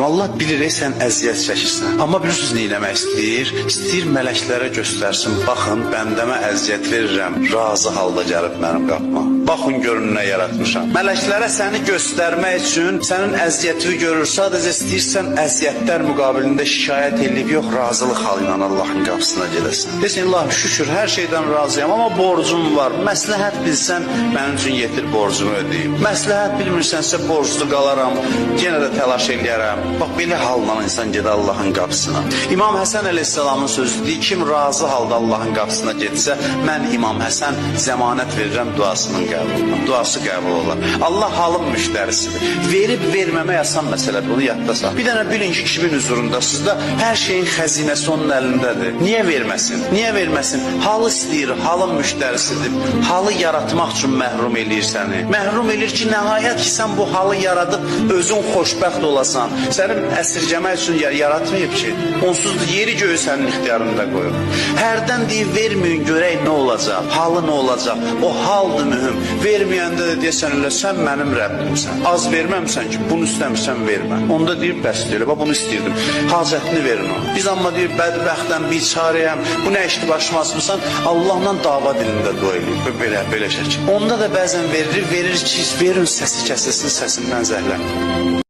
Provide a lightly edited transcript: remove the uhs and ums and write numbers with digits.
deyirəm, Allah bilir sən əziyyət çəkirsən. Amma bilirsiniz nə eləmək istəyir? İstəyir mələklərə göstərsin, baxın, bəndəmə əziyyət verirəm, razı halda gəlib mənim qapıma. Baxın görün nə yaratmışam. Mələklərə səni göstərmək üçün sənin əziyyətini görür, sadəcə istəyirsən əziyyətlər müqabilində şikayət edib, yox, razılıq halı ilə Allahın qapısına gedəsən. Desin, Allah şükür, hər şeydən razıyam, amma borcum var. Məsləhət bilsən, mənim üçün yetir borcumu ödəyim. Məsləhət bilmirsənsə borclu qalaram, yenə də təlaş eləyərəm. Bax, belə halla insan gedə Allahın qapısına. İmam Həsən əleyhissalamın sözüdür, kim razı halda Allahın qapısına getsə, mən İmam Həsən zəmanət verirəm duasının qəbuluna. Duası qəbul olar. Allah halın müştərisidir. Verib verməmək asan məsələdir, bunu yadda sağ. Bir dənə bilin ki, kimin huzurundasınız da hər şeyin xəzinəsi onun əlindədir. Niyə verməsin? Niyə verməsin? Halı istəyir, halın müştərisidir. Halı yaratmaq üçün məhrum eləyir səni. Məhrum eləyir ki, nəhayət ki, sən bu halı yaradıb özün xoşbəxt olasan. Sənin əsirgəmək üçün yaratmayıb ki, onsuz da yeri göğü sənin ixtiyarında qoyur. Hərdən deyir, verməyin, görək nə olacaq, halı nə olacaq, o haldır mühüm. Verməyəndə də deyəsən elə, sən mənim Rəbbimsən. Az verməmsən ki, bunu istəmirsən vermə. Onda deyir, bəs deyir, bunu istəyirdim, hacətini verin o. Biz amma deyir, bədbəxtəm, biçarəyəm, bu nə işdir başıma asmısan, Allahla dava dilində dua eləyib, belə şəkil. Onda da bəzən verir ki, verin səsi kəsilsin, səsindən zəhləm.